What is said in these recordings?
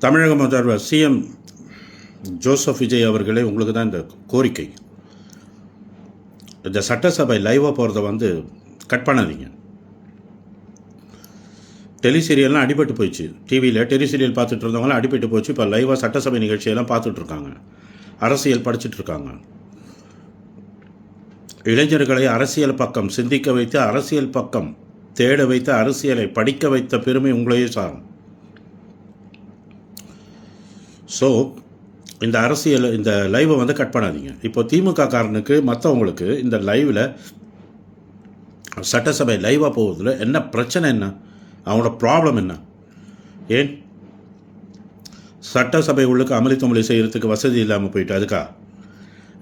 தமிழக முதல்வர் CM Joseph Vijay அவர்களே, உங்களுக்கு தான் இந்த கோரிக்கை. இந்த சட்டசபை லைவாக போகிறத கட் பண்ணாதீங்க. டெலிசீரியல்லாம் அடிபட்டு போயிடுச்சு. டிவியில் டெலிசீரியல் பார்த்துட்டு இருந்தவங்களாம் அடிபட்டு போச்சு. இப்போ லைவாக சட்டசபை நிகழ்ச்சியெல்லாம் பார்த்துட்ருக்காங்க, அரசியல் படிச்சுட்ருக்காங்க. இளைஞர்களை அரசியல் பக்கம் சிந்திக்க வைத்து, அரசியல் பக்கம் தேட வைத்து, அரசியலை படிக்க வைத்த பெருமை உங்களையே சாரும். ஸோ இந்த அரசியல், இந்த லைவை கட் பண்ணாதீங்க. இப்போ திமுக காரனுக்கு மற்றவங்களுக்கு இந்த லைவில் சட்டசபை லைவாக போவதில் என்ன பிரச்சனை, என்ன அவங்களோட ப்ராப்ளம் என்ன? ஏன் சட்டசபை உள்ளுக்கு அமளித்தொமளி செய்கிறதுக்கு வசதி இல்லாமல் போயிட்டு அதுக்கா?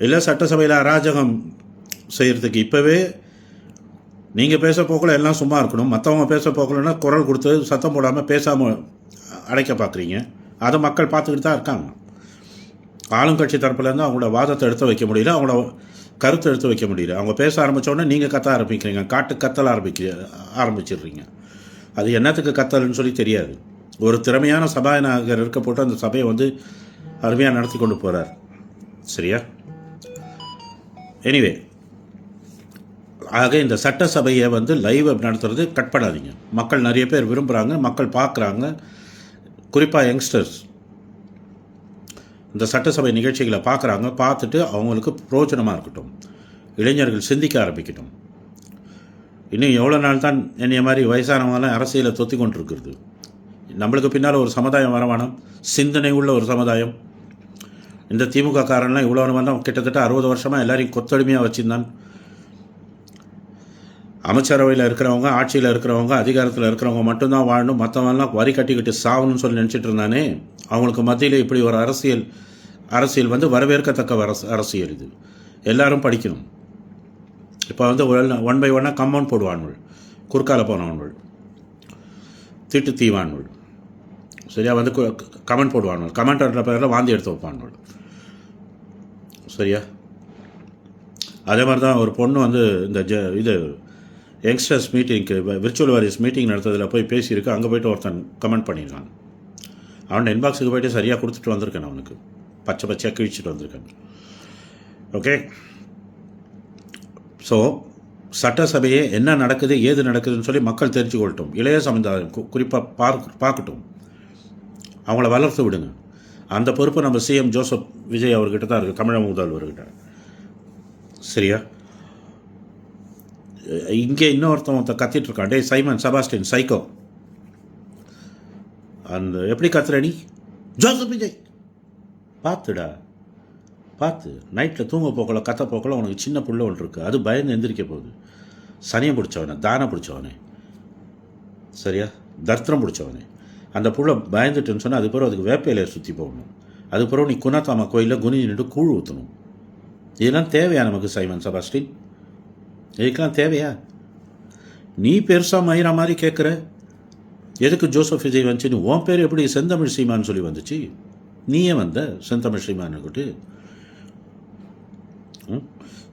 இல்லை சட்டசபையில் அராஜகம் செய்கிறதுக்கு இப்போவே நீங்கள் பேச போக்கில் எல்லாம் சும்மா இருக்கணும், மற்றவங்க பேச போக்கலன்னா குரல் கொடுத்து சத்தம் போடாமல் பேசாமல் அடைக்க பார்க்குறீங்க. அதை மக்கள் பார்த்துக்கிட்டு தான் இருக்காங்க. ஆளுங்கட்சி தரப்புலேருந்து அவங்களோட வாதத்தை எடுத்து வைக்க முடியல, அவங்களோட கருத்தை எடுத்து வைக்க முடியல. அவங்க பேச ஆரம்பித்தோடனே நீங்கள் கத்த ஆரம்பிக்கிறீங்க, கத்தல் ஆரம்பிச்சிடுறீங்க. அது என்னத்துக்கு கத்தல்னு சொல்லி தெரியாது. ஒரு திறமையான சபாநாயகர் இருக்க போட்டு அந்த சபையை அருமையாக நடத்தி கொண்டு போகிறார். சரியா? எனிவே, ஆக இந்த சட்டசபையை லைவ் நடத்துறது கட் பண்ணாதீங்க. மக்கள் நிறைய பேர் விரும்புகிறாங்க, மக்கள் பார்க்குறாங்க. குறிப்பாக யங்ஸ்டர்ஸ் இந்த சட்டசபை நிகழ்ச்சிகளை பார்க்குறாங்க. பார்த்துட்டு அவங்களுக்கு பிரயோஜனமாக இருக்கட்டும், இளைஞர்கள் சிந்திக்க ஆரம்பிக்கட்டும். இன்னும் எவ்வளோ நாள் தான் என்னைய மாதிரி வயசானவங்களாம் அரசியலை தொத்தி கொண்டிருக்கிறது? நம்மளுக்கு பின்னால் ஒரு சமுதாயம் வரவானம், சிந்தனை உள்ள ஒரு சமுதாயம். இந்த திமுக காரன்லாம் இவ்வளோ கிட்டத்தட்ட 60 வருஷமாக எல்லாரையும் கொத்தடிமையாக வச்சுருந்தான். அமைச்சரவையில் இருக்கிறவங்க, ஆட்சியில் இருக்கிறவங்க, அதிகாரத்தில் இருக்கிறவங்க மட்டும்தான் வாழணும், மற்றவங்கலாம் வரி கட்டிக்கிட்டு சாகணும்னு சொல்லி நினச்சிட்டு இருந்தானே. அவங்களுக்கு மத்தியில் இப்படி ஒரு அரசியல் வரவேற்கத்தக்க அரசியல். இது எல்லாரும் படிக்கணும். இப்போ 1 by 1 கம்பவுண்ட் போடுவான்கள், குறுக்கால போனவன்கள், திட்டு தீவான்கள். சரியா? கமெண்ட் போடுவான்கள், கமெண்ட்ன்ற பேரில் வாந்தி எடுத்து வைப்பான்கள். சரியா? அதே மாதிரி தான் ஒரு பொண்ணு இந்த இது யங்ஸ்டர்ஸ் மீட்டிங்க்கு, விர்ச்சுவல் வாரியர்ஸ் மீட்டிங் நடத்ததில் போய் பேசியிருக்கு. அங்கே போய்ட்டு ஒருத்தன் கமெண்ட் பண்ணியிருக்கான். அவன் இன்பாக்ஸுக்கு போய்ட்டு சரியாக கொடுத்துட்டு வந்திருக்கேன். அவனுக்கு பச்சையாக கிழிச்சிட்டு வந்திருக்கேன். ஓகே. ஸோ சட்டசபையே என்ன நடக்குது, ஏது நடக்குதுன்னு சொல்லி மக்கள் தெரிஞ்சுக்கொள்ளட்டும். இளைய சமுதாயம் குறிப்பாக பார்க்கட்டும். அவங்கள வளர்த்து விடுங்க. அந்த பொறுப்பு நம்ம சிஎம் ஜோசப் விஜய் அவர்கிட்ட தான் இருக்குது, தமிழக முதல்வர்கிட்ட. சரியா? இங்கே இன்னொருத்தன் கத்திட்டுருக்கான், டே சைமன் செபாஸ்டியன் சைக்கோ, அந்த எப்படி கத்துற நீ ஜோசப் விஜய்? பார்த்துடா, பார்த்து நைட்டில் தூங்க போக்கல, கத்த போக்கல, உனக்கு சின்ன புள்ள ஒன்று இருக்குது, அது பயந்து எந்திரிக்க போகுது. சனியை பிடிச்சவனே, தானை பிடிச்சவனே, சரியா? தர்த்திரம் பிடிச்சவனே. அந்த புள்ள பயந்துட்டுன்னு சொன்னால் அது பிறகு அதுக்கு வேப்பையில சுற்றி போகணும். அது பிறகு நீ குணத்தாமா கோயிலில் குனி நின்று கூழ் ஊற்றணும். இதெல்லாம் தேவையா நமக்கு சைமன் செபாஸ்டின்? இதுக்கெல்லாம் தேவையா? நீ பெருசாக மயிரா மாதிரி கேட்குற. எதுக்கு ஜோசப் விஜய் வந்துச்சு? உன் பேர் எப்படி செந்தமிழ் சீமான்னு சொல்லி வந்துச்சு? நீயே செந்தமிழ் சீமானுக்கிட்டு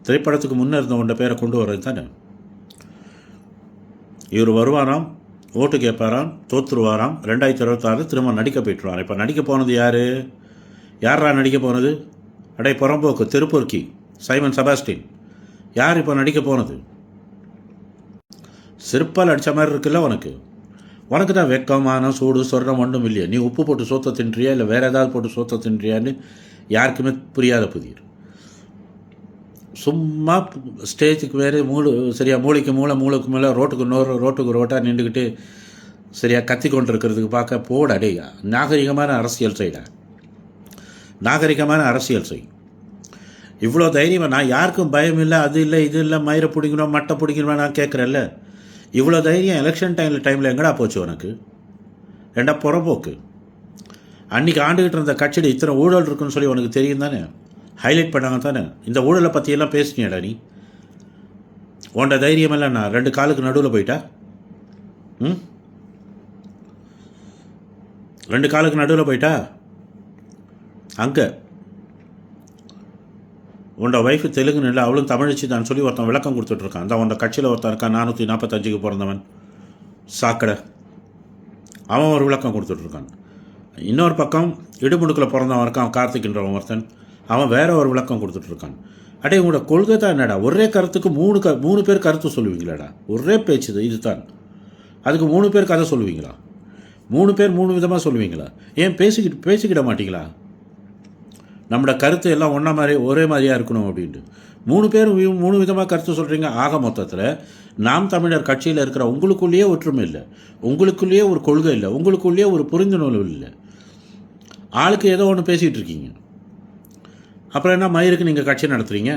திரைப்படத்துக்கு முன்னே இருந்த உண்ட பேரை கொண்டு வர்றது தானே. இவர் வருவாராம், ஓட்டு கேட்பாராம், தோற்றுருவாராம். 2026 திரும்ப நடிக்க போய்ட்டுருவார். இப்போ நடிக்க போனது யாரா நடிக்க போனது? அடே புறம்போக்கு திருப்பூர்க்கி சைமன் செபாஸ்டின் யார் இப்போ நடிக்க போனது? சிற்பால் அடித்த மாதிரி இருக்குல்ல உனக்கு தான் வெக்கமான சூடு சொர்ணம் ஒன்றும் இல்லையா? நீ உப்பு போட்டு சோத்த தின்றியா, இல்லை வேறு ஏதாவது போட்டு சோத்த தின்றியான்னு யாருக்குமே புரியாத புதிர். சும்மா ஸ்டேஜுக்கு வேறு சரியா மூளைக்கு மூளைக்கு மேலே ரோட்டுக்கு ரோட்டாக நின்றுக்கிட்டு சரியா கத்தி கொண்டு இருக்கிறதுக்கு பார்க்க போட. அடே நாகரிகமான அரசியல் செய்யடா, நாகரிகமான அரசியல் செய். இவ்வளோ தைரியமாக, நான் யாருக்கும் பயம் இல்லை, அது இல்லை இது இல்லை, மயிரை பிடிக்கணும் மட்டை பிடிக்கணும் நான் கேட்குறேன்ல. இவ்வளோ தைரியம் எலெக்ஷன் டைமில் எங்கடா போச்சு உனக்கு? ரெண்டா புறம்போக்கு. அன்றைக்கி ஆண்டுகிட்டு இருந்த கட்சியில் இத்தனை ஊழல் இருக்குன்னு சொல்லி உனக்கு தெரியும் தானே, ஹைலைட் பண்ணாங்க தானே. இந்த ஊழலை பற்றியெல்லாம் பேசினியடா நீ? உன்ட தைரியமெல்லாம் நான் 2 காலுக்கு நடுவில் போயிட்டா? 2 காலுக்கு நடுவில் போயிட்டா? அங்கே உன்னோட ஒய்ஃபு தெலுங்குன்னு இல்லை, அவளும் தமிழிச்சு தான் சொல்லி ஒருத்தன் விளக்கம் கொடுத்துட்ருக்கான். அந்த உன்னோட கட்சியில் ஒருத்தன் இருக்கான், 445க்கு பிறந்தவன் சாக்கடை, அவன் ஒரு விளக்கம் கொடுத்துட்ருக்கான். இன்னொரு பக்கம் இடுமுடுக்கில் பிறந்தவன் இருக்கான், கார்த்திக்ன்றவன் ஒருத்தன், அவன் வேற ஒரு விளக்கம் கொடுத்துட்ருக்கான். அடே உங்களோட கொள்கை தான் என்னடா, ஒரே கருத்துக்கு மூணு பேர் கருத்து சொல்லுவீங்களாடா, ஒரே பேச்சு இது தான், அதுக்கு 3 பேர் கதை சொல்லுவீங்களா? 3 பேர் 3 விதமாக சொல்லுவீங்களா? ஏன் பேசிக்கிட மாட்டீங்களா? நம்மளோட கருத்து எல்லாம் ஒரே மாதிரியாக இருக்கணும் அப்படின்ட்டு 3 பேர் 3 விதமாக கருத்து சொல்கிறீங்க. ஆக மொத்தத்தில் நாம் தமிழர் கட்சியில் இருக்கிற உங்களுக்குள்ளேயே ஒற்றுமை இல்லை, உங்களுக்குள்ளேயே ஒரு கொள்கை இல்லை, உங்களுக்குள்ளேயே ஒரு புரிந்துணர்வு இல்லை. ஆளுக்கு ஏதோ ஒன்று பேசிகிட்டு இருக்கீங்க. அப்புறம் என்ன மயிருக்கு நீங்கள் கட்சி நடத்துகிறீங்க?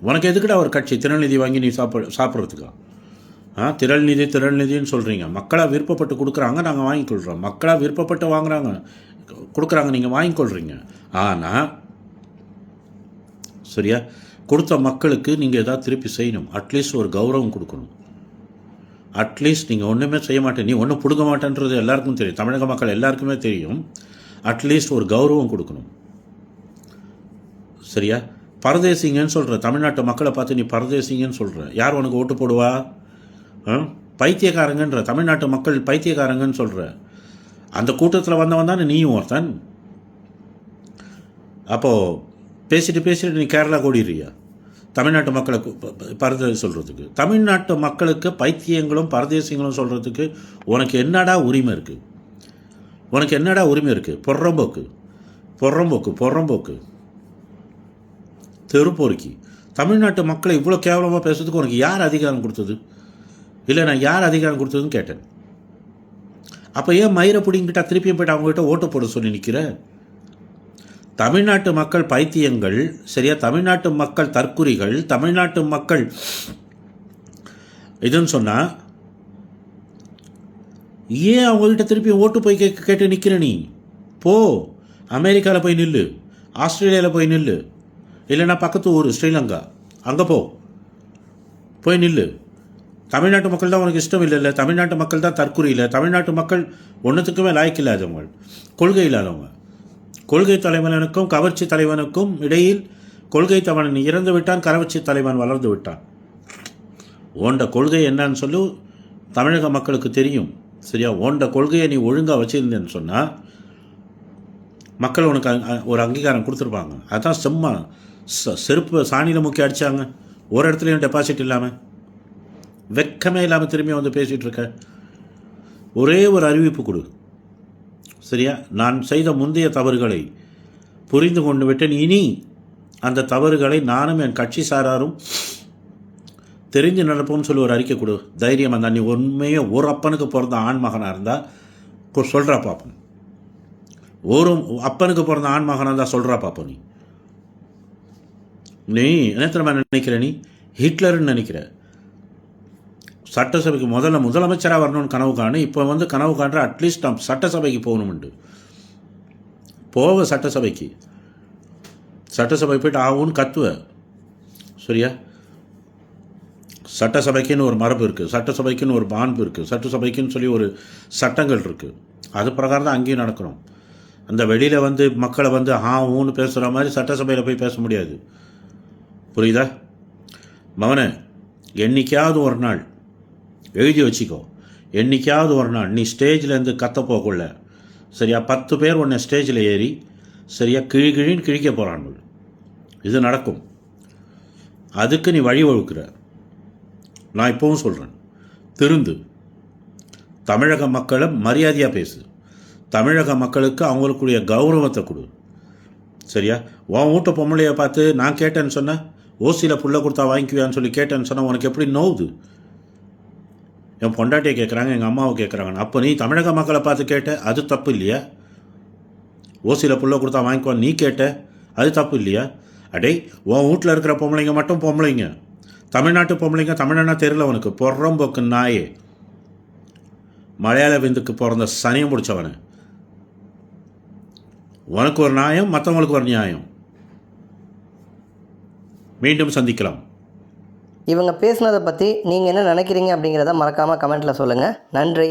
உனக்கு எதுக்குடா ஒரு கட்சி? திறநிதி வாங்கி நீ சாப்பிட்றதுக்கா? திரள்நிதின்னு சொல்கிறீங்க. மக்களாக விருப்பப்பட்டு கொடுக்குறாங்க, நாங்கள் வாங்கிக்கொள்கிறோம். மக்களாக விருப்பப்பட்டு வாங்குறாங்க, கொடுக்குறாங்க, நீங்கள் வாங்கிக்கொள்கிறீங்க. ஆனால் சரியா கொடுத்த மக்களுக்கு நீங்கள் எதாவது திருப்பி செய்யணும். அட்லீஸ்ட் ஒரு கௌரவம் கொடுக்கணும். அட்லீஸ்ட் நீங்கள் ஒன்றுமே செய்ய மாட்டேன், நீ ஒன்றும் பிடுங்க மாட்டேன்றது எல்லாருக்கும் தெரியும், தமிழக மக்கள் எல்லாருக்குமே தெரியும். அட்லீஸ்ட் ஒரு கௌரவம் கொடுக்கணும். சரியா? பரதேசிங்கன்னு சொல்கிற தமிழ்நாட்டு மக்களை பார்த்து நீ பரதேசிங்கன்னு சொல்கிற, யார் உனக்கு ஓட்டு போடுவா? பைத்தியக்காரங்கன்ற தமிழ்நாட்டு மக்கள் பைத்தியக்காரங்கன்னு சொல்கிற அந்த கூட்டத்தில் வந்தவன் தானே நீயும் ஒருத்தன். அப்போது பேசிட்டு நீ கேரளா கூடிடுறியா தமிழ்நாட்டு மக்களை பரதேசி சொல்கிறதுக்கு? தமிழ்நாட்டு மக்களுக்கு பைத்தியங்களும் பரதேசிங்களும் சொல்கிறதுக்கு உனக்கு என்னடா உரிமை இருக்குது? உனக்கு என்னடா உரிமை இருக்குது? பொறம்போக்கு தெருப்பொறுக்கி தமிழ்நாட்டு மக்களை இவ்வளோ கேவலமாக பேசுறதுக்கு உனக்கு யார் அதிகாரம் கொடுத்தது? இல்லை, நான் யார் அதிகாரம் கொடுத்ததுன்னு கேட்டேன். அப்போ ஏன் மயிரை பிடிங்கிட்டா திருப்பியும் போய்ட்டு அவங்ககிட்ட ஓட்டு போட சொல்லி நிற்கிற? தமிழ்நாட்டு மக்கள் பைத்தியங்கள், சரியா? தமிழ்நாட்டு மக்கள் தற்குறிகள், தமிழ்நாட்டு மக்கள் இதுன்னு சொன்னால் ஏன் அவங்ககிட்ட திருப்பி ஓட்டு போய் கேட்டு நிற்கிற? நீ போ, அமெரிக்காவில் போய் நில்லு, ஆஸ்திரேலியாவில் போய் நில்லு, இல்லைன்னா பக்கத்து ஊர் ஸ்ரீலங்கா, அங்கே போய் நில்லு. தமிழ்நாட்டு மக்கள் தான் உனக்கு இஷ்டம் இல்லை, தமிழ்நாட்டு மக்கள் தான் தற்குறி இல்லை, தமிழ்நாட்டு மக்கள் ஒன்றுத்துக்குமே லாய்க்கு இல்லாதவங்க, கொள்கை இல்லாதவங்க. கொள்கை தலைவனுக்கும் கவர்ச்சி தலைவனுக்கும் இடையில் கொள்கை தலைவன் இறந்து விட்டான், கவர்ச்சி தலைவன் வளர்ந்து விட்டான். ஓண்ட கொள்கை என்னன்னு சொல்லி தமிழக மக்களுக்கு தெரியும். சரியா? ஓண்ட கொள்கையை நீ ஒழுங்காக வச்சுருந்தேன்னு சொன்னால் மக்கள் உனக்கு ஒரு அங்கீகாரம் கொடுத்துருப்பாங்க. அதுதான் சும்மா செருப்பு சாணியில் முக்கி அடித்தாங்க, ஒரு இடத்துலையும் டெபாசிட் இல்லாமல், வெக்கமே இல்லாமல் திரும்பி வந்து பேசிகிட்டு இருக்க. ஒரே ஒரு அறிவிப்பு கொடு. சரியா? நான் செய்த முந்தைய தவறுகளை புரிந்து கொண்டு விட்டேன், இனி அந்த தவறுகளை நானும் என் கட்சி சாராரும் தெரிஞ்சு நடப்போம்னு சொல்லி ஒரு அறிக்கை கொடு. தைரியம் இருந்தால் நீ உண்மையே ஒரு அப்பனுக்கு பிறந்த ஆண் மகனாக இருந்தால் சொல்கிறா பார்ப்போம். ஒரு அப்பனுக்கு பிறந்த ஆண் மகனாக இருந்தால் சொல்கிறா பார்ப்போம். நீ என்ன தெரியுமா நினைக்கிற? நீ ஹிட்லர்னு நினைக்கிற. சட்டசபைக்கு முதலமைச்சராக வரணும்னு கனவு காணு. இப்போ வந்து கனவு காண்ற அட்லீஸ்ட் நான் சட்டசபைக்கு போகணும்ண்டு போக, சட்டசபை போய்ட்டு ஆகும்னு கத்துவ. சரியா? சட்டசபைக்குன்னு ஒரு மரபு இருக்குது, சட்டசபைக்குன்னு ஒரு பான்பு இருக்குது, சட்டசபைக்குன்னு சொல்லி ஒரு சட்டங்கள் இருக்குது. அது பிரகாரம் தான் அங்கேயும் நடக்கணும். அந்த வெளியில் வந்து மக்களை வந்து ஊன்னு பேசுகிற மாதிரி சட்டசபையில் போய் பேச முடியாது. புரியுதா மவனே? என்னைக்காவது ஒரு நாள் எழுதி வச்சுக்கோ, என்னைக்காவது ஒரு நாள் நீ ஸ்டேஜ்லேருந்து கத்த போகக்குள்ள, சரியா, 10 பேர் உன்னை ஸ்டேஜில் ஏறி சரியா கிழின்னு கிழிக்க போகிறான். இது நடக்கும். அதுக்கு நீ வழி வகுக்கிற. நான் இப்போவும் சொல்கிறேன், திருந்து. தமிழக மக்களை மரியாதையாக பேசு. தமிழக மக்களுக்கு அவங்களுக்குரிய கௌரவத்தை கொடு. சரியா? உன் வீட்டு பொம்பளையை பார்த்து நான் கேட்டேன்னு சொன்னேன், ஓசியில் புள்ள கொடுத்தா வாங்கிக்குவியான்னு சொல்லி கேட்டேன்னு சொன்னால் உனக்கு எப்படி நோவுது? என் பொண்டாட்டியை கேட்குறாங்க, எங்கள் அம்மாவை கேட்குறாங்க. அப்போ நீ தமிழக மக்களை பார்த்து கேட்ட, அது தப்பு இல்லையா? ஓசியில் புள்ள கொடுத்தா வாங்கிக்குவான்னு நீ கேட்ட, அது தப்பு இல்லையா? அடே, உன் வீட்டில் இருக்கிற பொம்பளைங்க மட்டும் பொம்பளைங்க, தமிழ்நாட்டு பொம்பளைங்க தமிழனா தெரியல உனக்கு. பொறம்போக்கு நாயே, மலையாள விந்துக்கு பிறந்த சனியம் பிடிச்சவனே. உனக்கு ஒரு நியாயம், மற்றவங்களுக்கு ஒரு நியாயம். மீண்டும் சந்திக்கலாம். இவங்க பேசுனதை பற்றி நீங்கள் என்ன நினைக்கிறீங்க அப்படிங்கிறத மறக்காமல் கமெண்ட்டில் சொல்லுங்கள். நன்றி.